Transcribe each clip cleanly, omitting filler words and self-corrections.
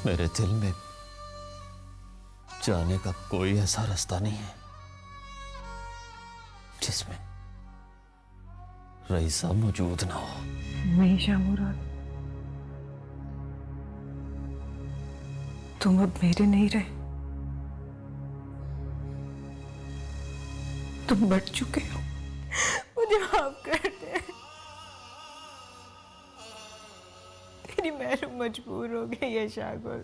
मेरे दिल में जाने का कोई ऐसा रास्ता नहीं है जिसमें रईसा मौजूद ना हो। मीशा मुराद, तुम अब मेरे नहीं रहे, तुम बढ़ चुके हो। मुझे माफ कर दे, तेरी महरू मजबूर हो गई है शागुल,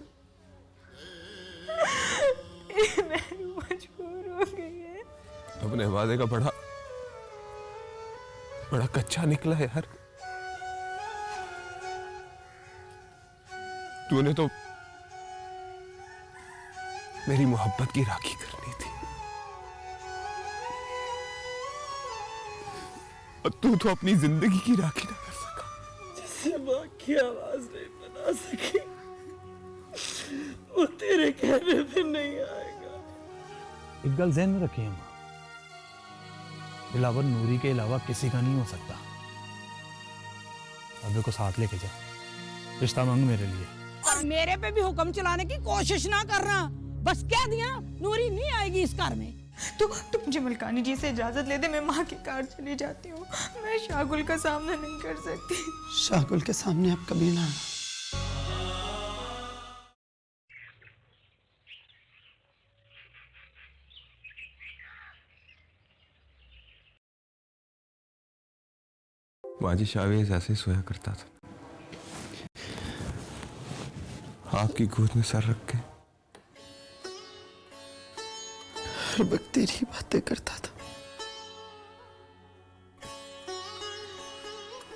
तेरी महरू मजबूर हो गई है। अपने वादे का बड़ा कच्चा निकला यार। तूने तो मेरी मोहब्बत की राखी करनी थी और तू तो अपनी जिंदगी की राखी ना कर सका। जिसे माँ की आवाज नहीं बना सकी वो तेरे कहने पे नहीं आएगा। एक गल ज़हन में रखिए माँ, दिलावर नूरी के अलावा किसी का नहीं हो सकता। अबे को साथ लेके जा, रिश्ता मांग मेरे लिए। और मेरे पे भी हुक्म चलाने की कोशिश ना करना, बस कह दिया नूरी नहीं आएगी इस घर में। तो मुझे मलकानी जी से इजाजत ले दे, मैं माँ की कार चली जाती हूँ। मैं शागुल का सामना नहीं कर सकती। शागुल के सामने आप कभी ना। माजी शावेज ऐसे ही सोया करता था, आपकी गोद में सर रख के हर वक्त तेरी बातें करता था।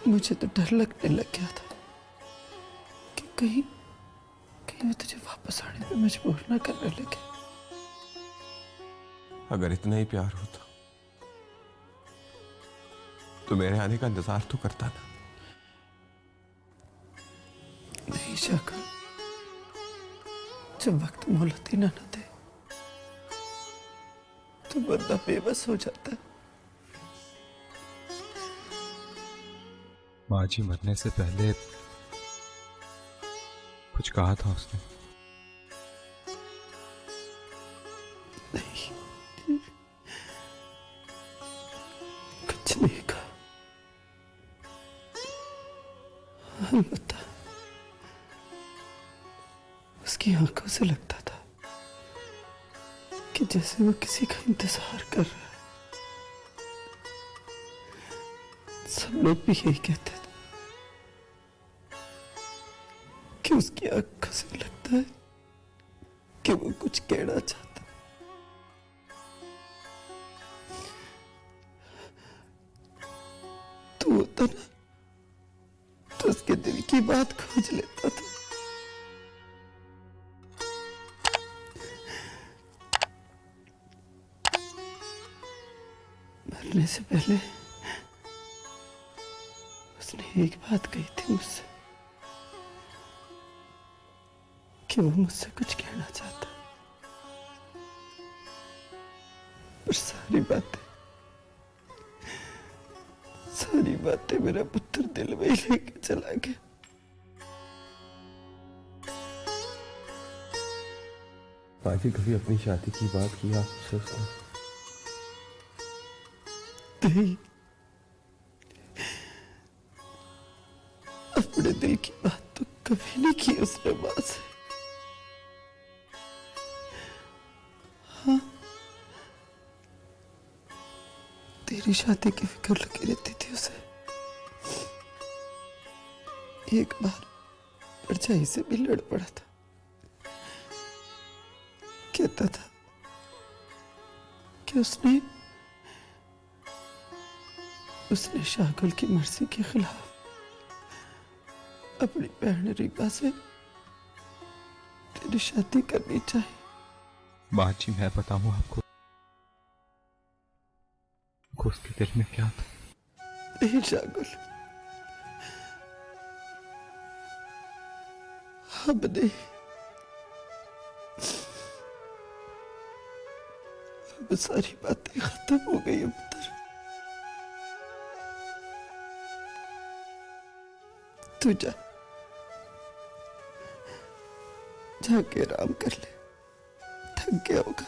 मुझे तो डर लगने लग गया था कि कहीं वो तुझे वापस आने में मजबूर ना करने लगे। अगर इतना ही प्यार होता तो मेरे आने का इंतजार तो करता ना। नहीं शागुल, जब वक्त मोहलत ही ना दे तो बंदा बेबस हो जाता है। माँ जी मरने से पहले कुछ कहा था उसने? नहीं, कुछ नहीं कहा। अलबत्ता उसकी आंखों से लगता था कि जैसे वो किसी का इंतजार कर रहा है। सब लोग भी यही कहते थे कि उसकी आंखों से लगता है कि वो कुछ कहना चाहता है। तो होता ना तो उसके दिल की बात खोज लेता था। मरने से पहले उसने एक बात कही थी मुझसे कि वो मुझसे कुछ कहना चाहता है, और सारी बातें मेरा पुत्र दिल में ही लेके चला गया। बाजी कभी अपनी शादी की बात की आपसे उसने? नहीं, अपने दिल की बात तो कभी नहीं की उसने माँ से। तेरी शादी की फिक्र लगी रहती थी उसे। एक बार परछाई से भी लड़ पड़ा था। कहता था कि उसने शाहगुल की मर्जी के खिलाफ अपनी बहन रीबा से तेरी शादी करनी चाहिए। माँ जी, मैं बताऊं आपको उसके दिल में क्या था? नहीं शाहगुल, अब नहीं। अब सारी बातें खत्म हो गई अब्तर। तू जाके आराम कर ले, थक गया होगा।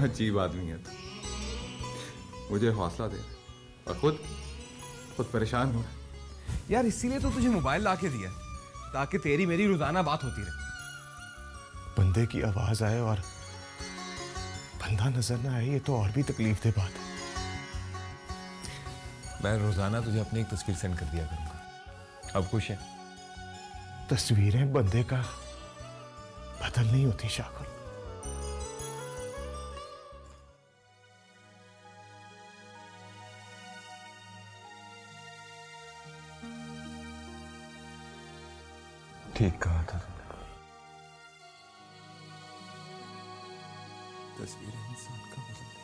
अजीब आदमी है तो मुझे हौसला दे रहा है और खुद परेशान हो रहा है। यार इसीलिए तो तुझे मोबाइल लाके दिया है, ताकि तेरी मेरी रोजाना बात होती रहे। बंदे की आवाज आए और बंदा नजर ना आए, ये तो और भी तकलीफ दे बात है। मैं रोजाना तुझे अपनी एक तस्वीर सेंड कर दिया करूंगा। अब खुश है? तस्वीरें बंदे का बदल नहीं होती शाकुल। ठीक कहा था तस्वीरें इंसान का बदल नहीं करती।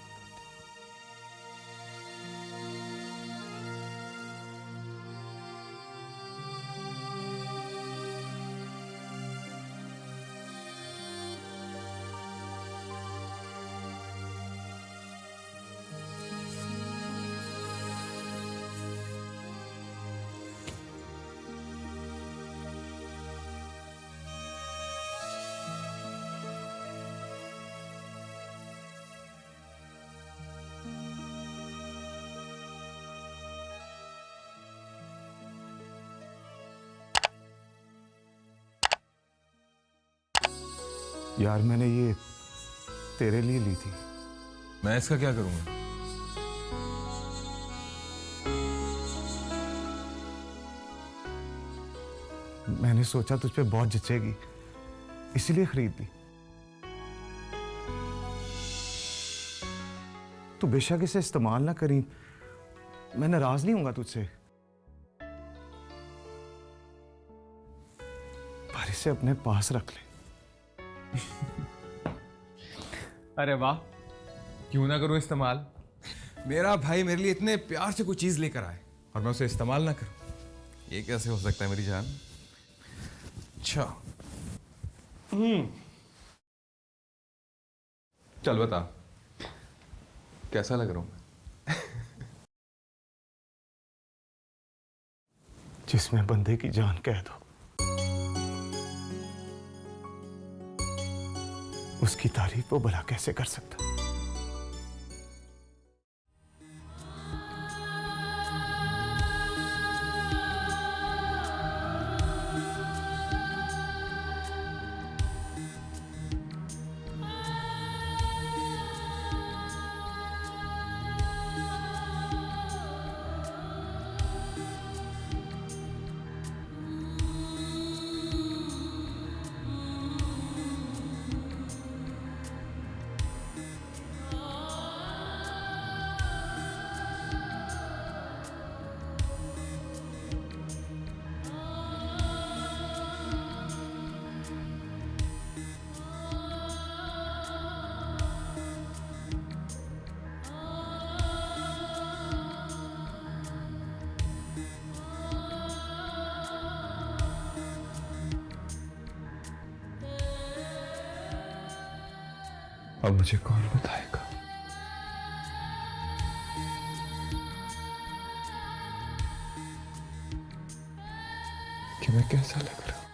यार मैंने ये तेरे लिए ली थी। मैं इसका क्या करूंगा? मैंने सोचा तुझ पे बहुत जचेगी, इसीलिए खरीद ली। तू बेशक इसे इस्तेमाल ना करी, मैं नाराज नहीं हूंगा तुझसे, पर इसे अपने पास रख ले। अरे वाह, क्यों ना करूं इस्तेमाल। मेरा भाई मेरे लिए इतने प्यार से कोई चीज लेकर आए और मैं उसे इस्तेमाल ना करूं, ये कैसे हो सकता है मेरी जान? अच्छा चल बता, कैसा लग रहा हूं मैं? जिसमें बंदे की जान कैद हो, उसकी तारीफ वो भला कैसे कर सकता? अब मुझे कौन बताएगा? कि मैं कैसा लग रहा हूं?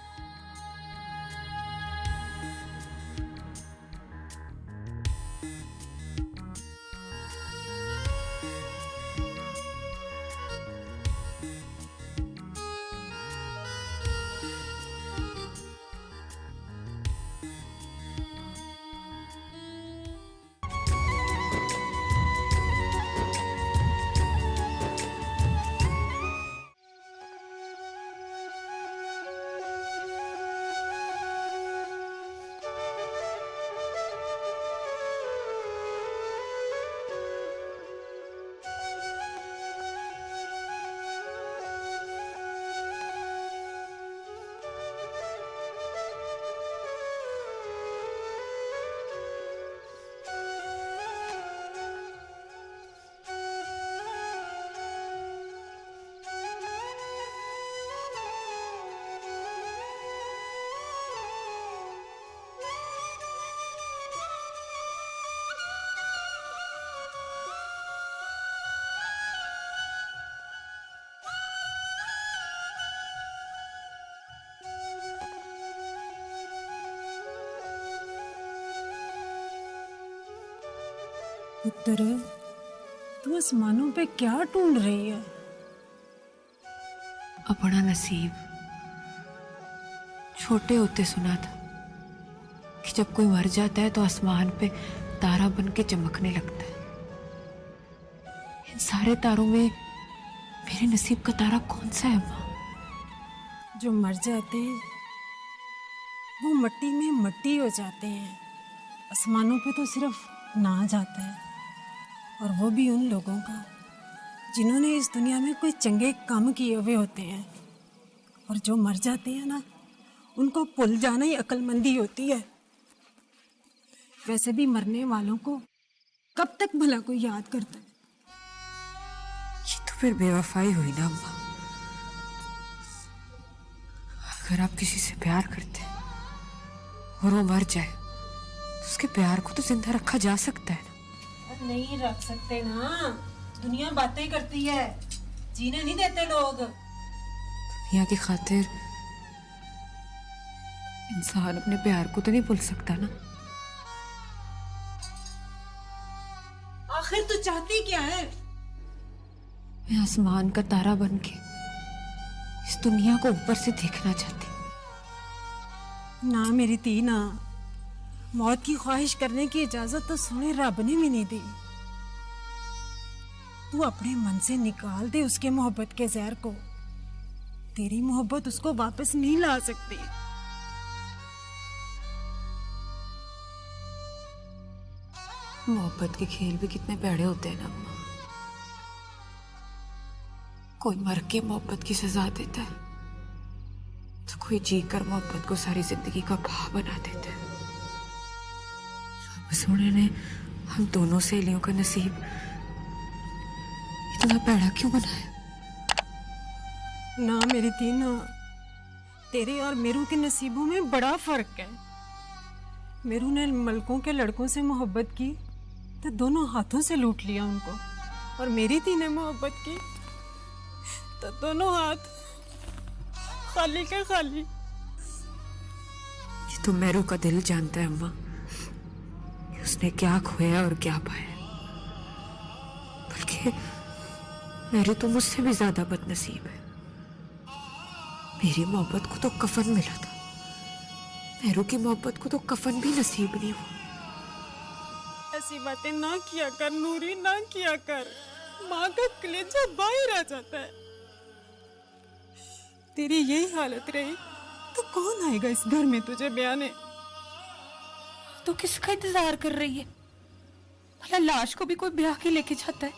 पुत्र, तू आसमानों पे क्या ढूंढ रही है? अपना नसीब। छोटे होते सुना था कि जब कोई मर जाता है तो आसमान पे तारा बन के चमकने लगता है। इन सारे तारों में मेरे नसीब का तारा कौन सा है माँ? जो मर जाते हैं वो मट्टी में मट्टी हो जाते हैं। आसमानों पे तो सिर्फ नाज आता है, और वो भी उन लोगों का जिन्होंने इस दुनिया में कोई चंगे काम किए हुए होते हैं। और जो मर जाते हैं ना, उनको भूल जाना ही अक्लमंदी होती है। वैसे भी मरने वालों को कब तक भला कोई याद करता है? ये तो फिर बेवफाई हुई ना अम्मा। अगर आप किसी से प्यार करते हैं और वो मर जाए तो उसके प्यार को तो जिंदा रखा जा सकता है ना। नहीं रख सकते ना, दुनिया बातें करती है, जीने नहीं देते लोग। दुनिया की खातिर इंसान अपने प्यार को तो नहीं भूल सकता ना। आखिर तू चाहती क्या है? मैं आसमान का तारा बन के इस दुनिया को ऊपर से देखना चाहती। ना मेरी धी ना, मौत की ख्वाहिश करने की इजाजत तो सुने रब ने भी नहीं दी। तू अपने मन से निकाल दे उसके मोहब्बत के जहर को। तेरी मोहब्बत उसको वापस नहीं ला सकती। मोहब्बत के खेल भी कितने भैड़े होते हैं ना अम्मा। कोई मर के मोहब्बत की सजा देता है तो कोई जीकर मोहब्बत को सारी जिंदगी का भाव बना देता है। रब सोने ने हम दोनों सहेलियों का नसीब इतना भैड़ा क्यों बनाया? ना मेरी धी ना, तेरे और मेरू के नसीबों में बड़ा फर्क है। मेरू ने मलकों के लड़कों से मोहब्बत की तो दोनों हाथों से लूट लिया उनको, और मेरी धी ने मोहब्बत की तो दोनों हाथ खाली का खाली। ये तो मेरू का दिल जानता है अम्मा कि उसने क्या खोया और क्या पाया। बल्कि मेरू तो मुझसे भी ज्यादा बदनसीब है। मेरी मोहब्बत को तो कफन मिला था, मेरू की मोहब्बत को तो कफन भी नसीब नहीं हुआ। ऐसी बातें ना किया कर नूरी, ना किया कर। माँ का कलेजा बाहर आ जाता है। तेरी यही हालत रही तो कौन आएगा इस घर में तुझे ब्याने? तो किसका इंतजार कर रही है? भला लाश को भी कोई ब्याह के लेके जाता है?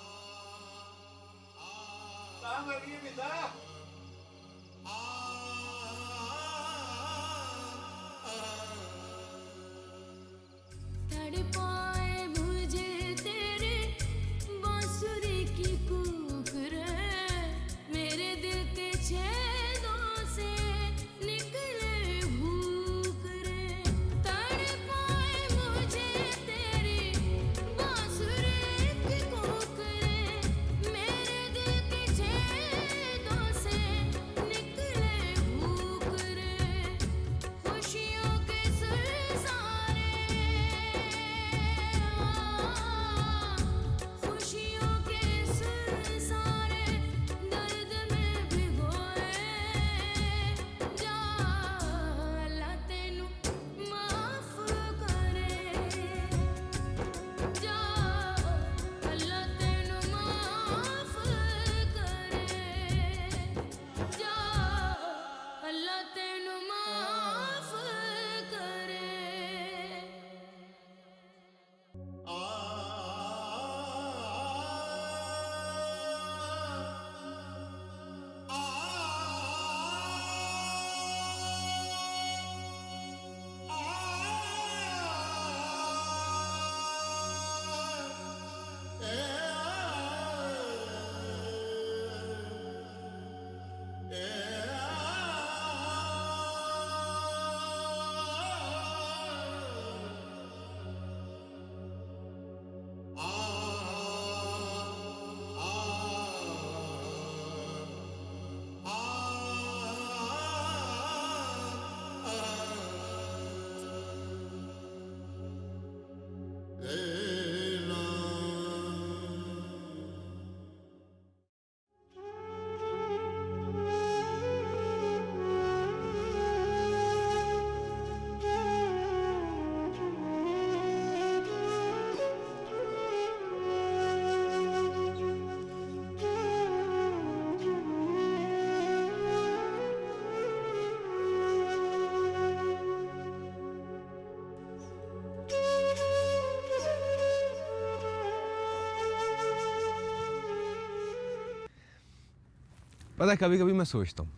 पता है, कभी कभी मैं सोचता हूँ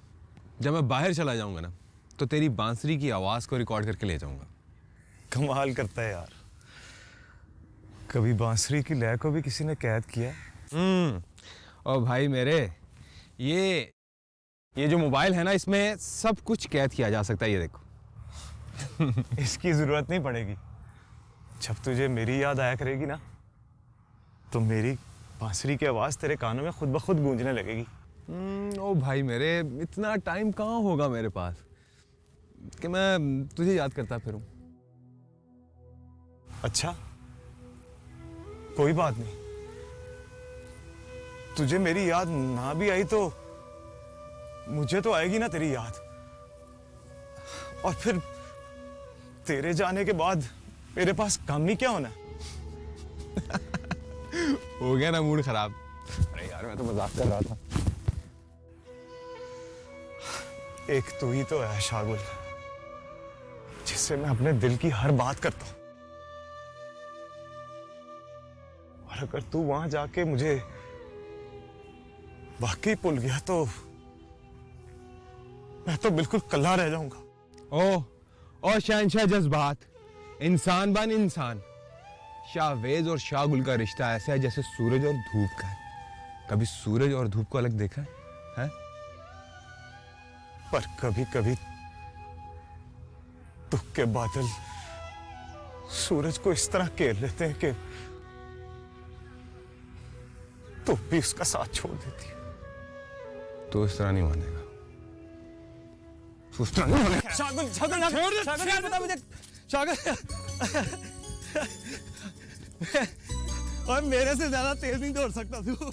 जब मैं बाहर चला जाऊंगा ना तो तेरी बांसुरी की आवाज़ को रिकॉर्ड करके ले जाऊंगा। कमाल करता है यार, कभी बांसुरी की लय को भी किसी ने कैद किया? और भाई मेरे, ये जो मोबाइल है ना, इसमें सब कुछ कैद किया जा सकता है। ये देखो। इसकी जरूरत नहीं पड़ेगी। जब तुझे मेरी याद आया करेगी ना तो मेरी बांसुरी की आवाज़ तेरे कानों में खुद ब खुद गूंजने लगेगी। ओ भाई मेरे, इतना टाइम कहाँ होगा मेरे पास कि मैं तुझे याद करता फिरूं। अच्छा, कोई बात नहीं। तुझे मेरी याद ना भी आई तो मुझे तो आएगी ना तेरी याद। और फिर तेरे जाने के बाद मेरे पास काम नहीं क्या होना। हो गया ना मूड खराब? अरे यार, मैं तो मजाक कर रहा था। एक तू ही तो है शागुल, जिससे मैं अपने दिल की हर बात करता हूं। और अगर तू वहां जाके मुझे वाकई भूल गया तो मैं तो बिल्कुल कल्ला रह जाऊंगा। ओ शहंशाह जज्बात, इंसान बन इंसान। शाहवेज और शाहगुल का रिश्ता ऐसा है जैसे सूरज और धूप का है। कभी सूरज और धूप को अलग देखा है? पर कभी कभी दुख के बादल सूरज को इस तरह घेर लेते हैं कि तो भी उसका साथ छोड़ देती है। तो इस तरह नहीं मानेगा। उस तरह नहीं होने। शागुल शागुल शागुल यार बता मुझे शागुल। और मेरे से ज्यादा तेज नहीं दौड़ सकता तू।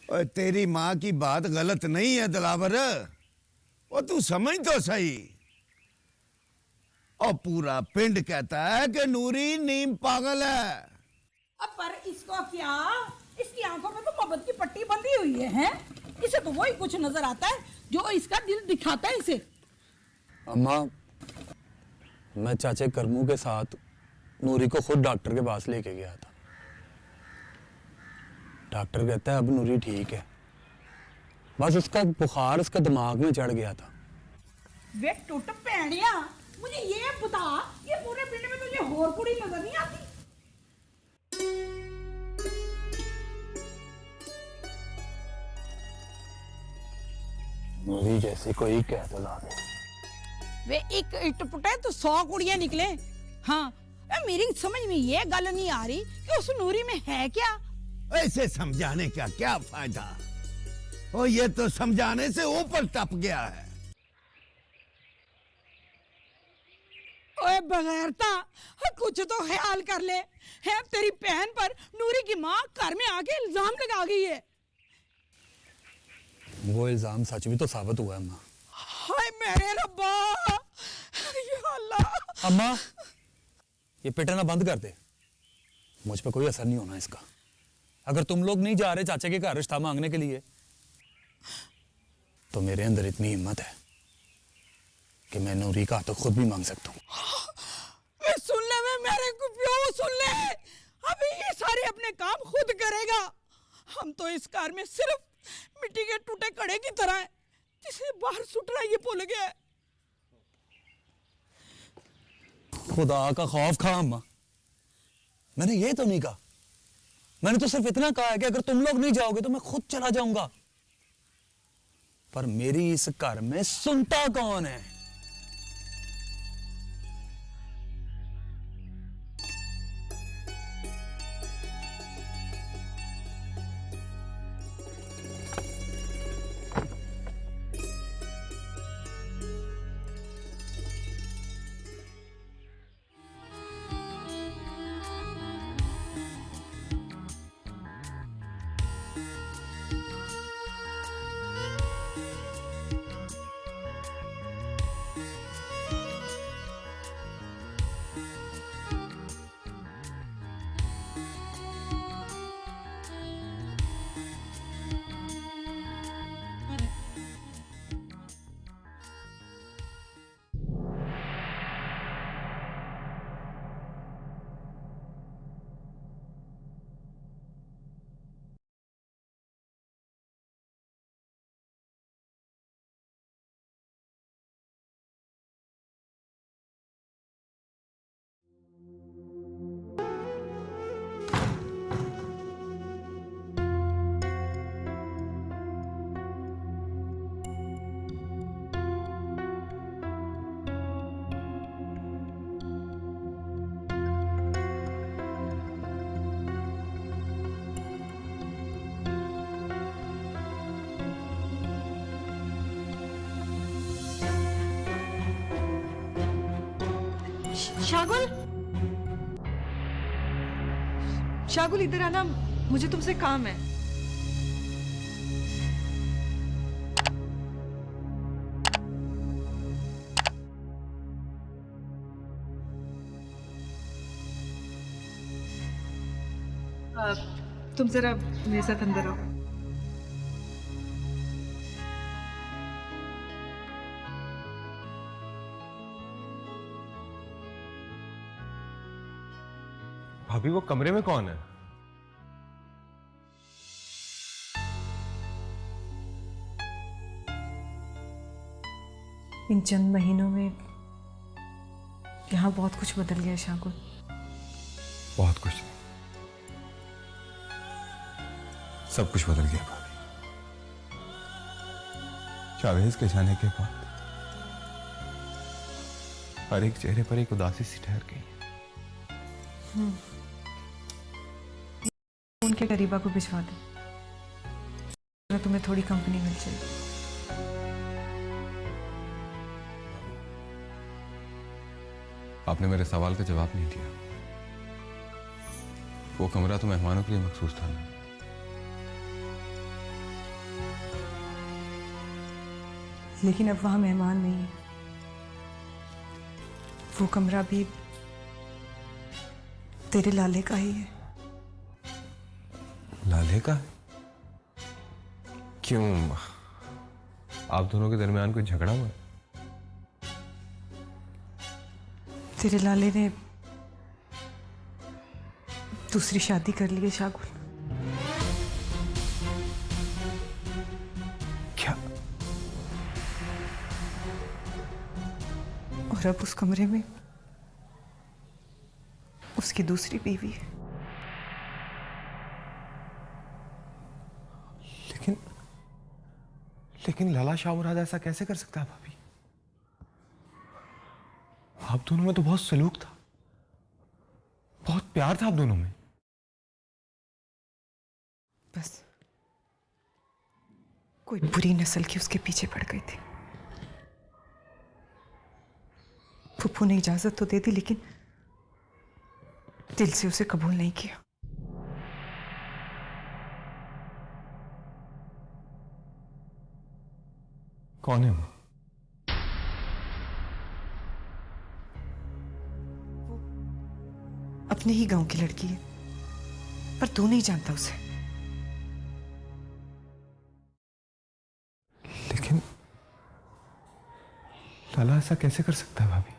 और तेरी माँ की बात गलत नहीं है दिलावर, वो तू समझ तो सही। और पूरा पिंड कहता है कि नूरी नीम पागल है। अब पर इसको क्या, इसकी आंखों में तो मोहब्बत की पट्टी बंधी हुई है? इसे तो वही कुछ नजर आता है जो इसका दिल दिखाता है इसे। अम्मा, मैं चाचे करमू के साथ नूरी को खुद डॉक्टर के पास लेके गया था। डॉक्टर कहता है अब नूरी ठीक है, बस उसका बुखार उसका दिमाग में चढ़ गया था। वे टूट पैणिया, मुझे ये बता, ये पूरे पिंड में तुझे और कुड़ी नजर नहीं आती? नूरी जैसी कोई कह तो ला दे। वे एक इट पुटे तो 100 कुड़ियां निकले। हाँ, मेरी समझ में ये गल नहीं आ रही कि उस नूरी में है क्या। ऐसे समझाने का क्या फायदा, और ये तो समझाने से ऊपर टप गया है। ओए बगैरता, कुछ तो ख्याल कर ले। है तेरी बहन पर नूरी की माँ घर में आके इल्जाम लगा गई है। वो इल्जाम सच भी तो साबित हुआ है अम्मा। हाय मेरे रब्बा, या अल्लाह। अम्मा, ये पिटना बंद कर दे, मुझ पे कोई असर नहीं होना इसका। अगर तुम लोग नहीं जा रहे चाचा के घर रिश्ता मांगने के लिए, तो मेरे अंदर इतनी हिम्मत है कि मैं नूरी का तो खुद भी मांग सकता हूँ। सुन ले मेरे को प्यो, सुन ले, अभी ये सारे अपने काम खुद करेगा। हम तो इस कार में सिर्फ मिट्टी के टूटे कड़े की तरह है जिसे बाहर सुटना ये भूल गया है। खुदा का खौफ खा अम्मा, मैंने ये तो नहीं कहा। मैंने तो सिर्फ इतना कहा है कि अगर तुम लोग नहीं जाओगे तो मैं खुद चला जाऊंगा। पर मेरी इस घर में सुनता कौन है? शागुल, शागुल इधर आना, मुझे तुमसे काम है। तुम जरा मेरे साथ अंदर आओ। भाभी वो कमरे में कौन है? इन चंद महीनों में यहाँ बहुत कुछ बदल गया शागुल। बहुत कुछ, सब कुछ बदल गया भाभी। जावेद के जाने के बाद हर एक चेहरे पर एक उदासी सी ठहर गई। उनके करीबा को भिजवा दे, तुम्हें थोड़ी कंपनी मिल जाएगी। आपने मेरे सवाल का जवाब नहीं दिया। वो कमरा तो मेहमानों के लिए मखसूस था ना। लेकिन अब वहां मेहमान नहीं है। वो कमरा भी तेरे लाले का ही है। लाले का? क्यों? आप दोनों के दरमियान कोई झगड़ा हुआ? तेरे लाले ने दूसरी शादी कर ली है शागुल। क्या? और अब उस कमरे में उसकी दूसरी बीवी है। लेकिन लाला शाह मुराद ऐसा कैसे कर सकता है भाभी? आप दोनों में तो बहुत सलूक था, बहुत प्यार था आप दोनों में। बस कोई बुरी नस्ल की उसके पीछे पड़ गई थी। फूफू ने इजाजत तो दे दी, लेकिन दिल से उसे कबूल नहीं किया। कौन है वो? अपने ही गांव की लड़की है, पर तू नहीं जानता उसे। लेकिन लाला ऐसा कैसे कर सकता है भाभी?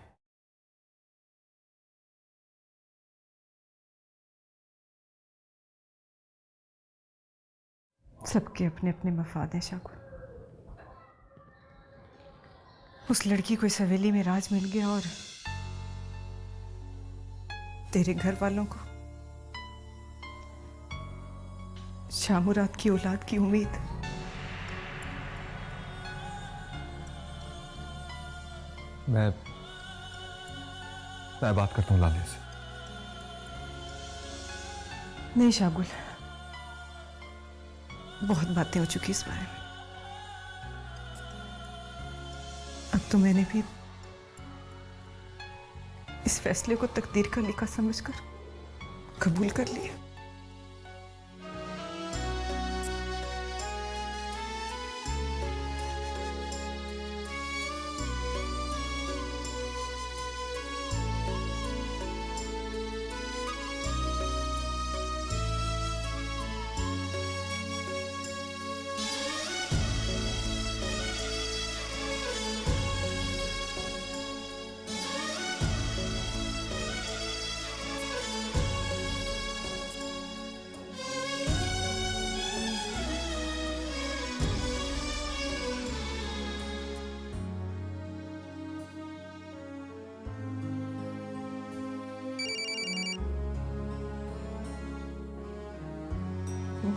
सबके अपने अपने मफाद हैं शागुल। उस लड़की को इस हवेली में राज मिल गया और तेरे घर वालों को शाह मुराद की औलाद की उम्मीद। मैं बात करता हूँ लाले से। नहीं शागुल, बहुत बातें हो चुकी इस बारे में। अब तो मैंने भी इस फैसले को तकदीर का लिखा समझकर कबूल कर लिया।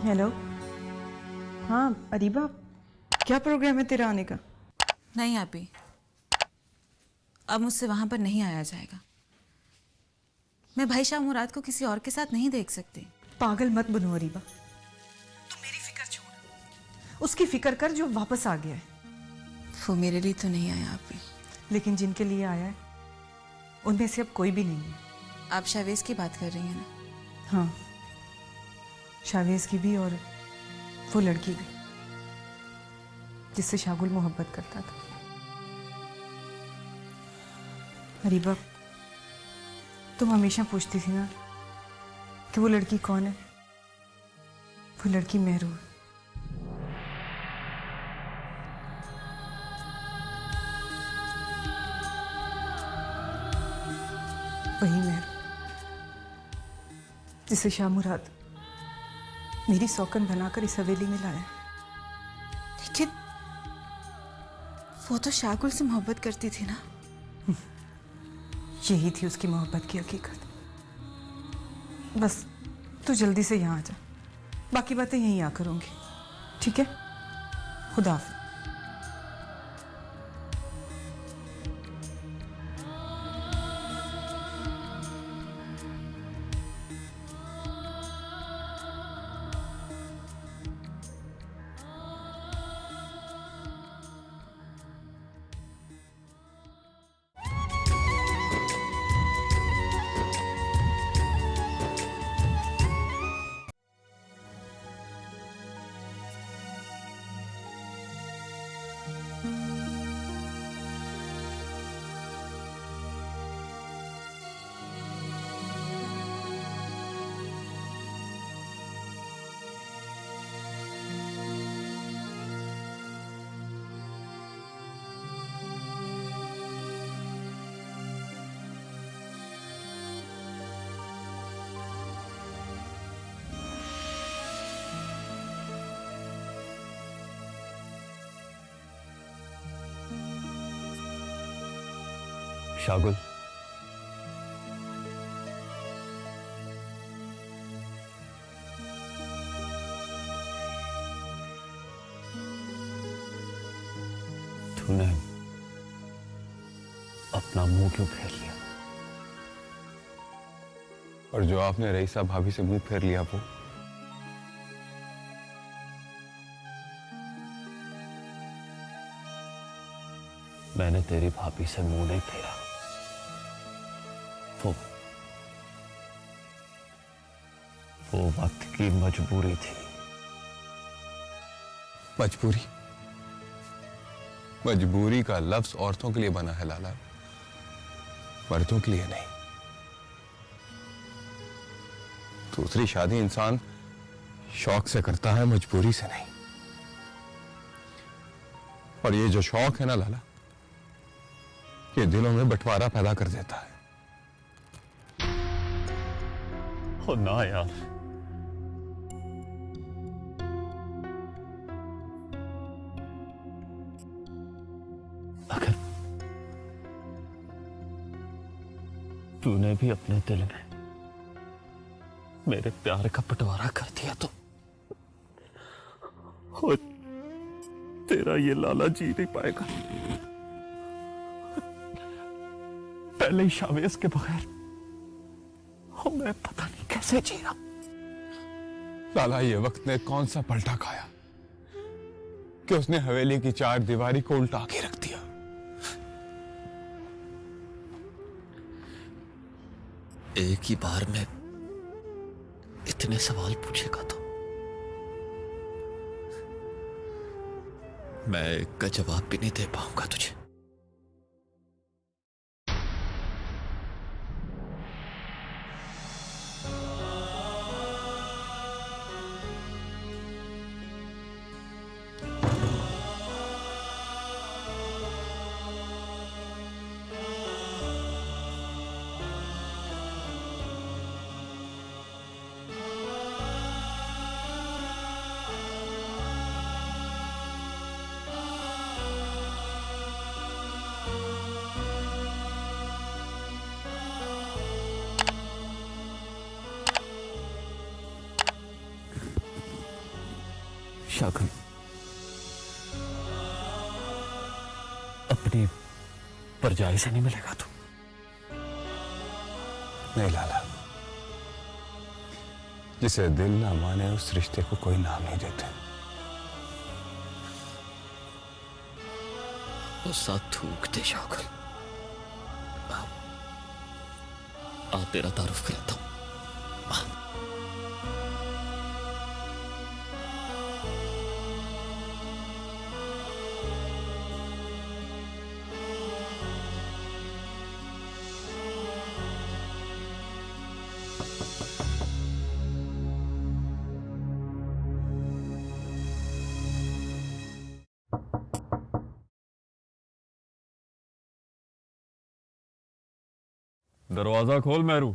हेलो, हाँ अरीबा, क्या प्रोग्राम है तेरा आने का? नहीं आपी, अब मुझसे वहां पर नहीं आया जाएगा। मैं भाई शाह मुराद को किसी और के साथ नहीं देख सकती। पागल मत बनो अरीबा, तू मेरी फिक्र छोड़, उसकी फिक्र कर जो वापस आ गया है। वो मेरे लिए तो नहीं आया आपी। लेकिन जिनके लिए आया है उनमें से अब कोई भी नहीं है। आप शावेज की बात कर रही हैं ना? हाँ, शावेज की भी और वो लड़की भी जिससे शागुल मोहब्बत करता था। अरीबा, तुम हमेशा पूछती थी ना कि वो लड़की कौन है। वो लड़की मेहरू है। वही मेहरू जिसे शाह मुराद मेरी सौकन बनाकर इस हवेली में लाया। लेकिन वो तो शागुल से मोहब्बत करती थी ना? यही थी उसकी मोहब्बत की हकीकत। बस तू जल्दी से यहाँ आ जा, बाकी बातें यहीं आ करूँगी, ठीक है? खुदा हाफ़िज़। शागुल, तूने अपना मुंह क्यों फेर लिया? और जो आपने रईसा भाभी से मुंह फेर लिया वो मैंने तेरी भाभी से मुंह नहीं फेरा। वो वक्त की मजबूरी थी। मजबूरी? मजबूरी का लफ्ज औरतों के लिए बना है लाला, मर्दों के लिए नहीं। दूसरी शादी इंसान शौक से करता है, मजबूरी से नहीं। और ये जो शौक है ना लाला, ये दिलों में बंटवारा पैदा कर देता है। ओ ना यार, अगर तूने भी अपने दिल में मेरे प्यार का बंटवारा कर दिया तो और तेरा ये लाला जी नहीं पाएगा। पहले ही शावेज के बगैर मैं पता नहीं कैसे जी रहा। लाला, ये वक्त ने कौन सा पलटा खाया कि उसने हवेली की चार दीवारी को उल्टा के रख दिया। एक ही बार में इतने सवाल पूछेगा तो मैं एक का जवाब भी नहीं दे पाऊंगा तुझे। शागुल, अपनी परजाई से नहीं मिलेगा तू? नहीं लाला, जिसे दिल ना माने उस रिश्ते को कोई नाम नहीं देते। वो साथ थूक दे शागुल, आ तेरा तारुफ कराता हूं। दरवाजा खोल मेहरू।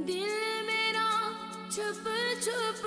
दिल मेरा छुप छुप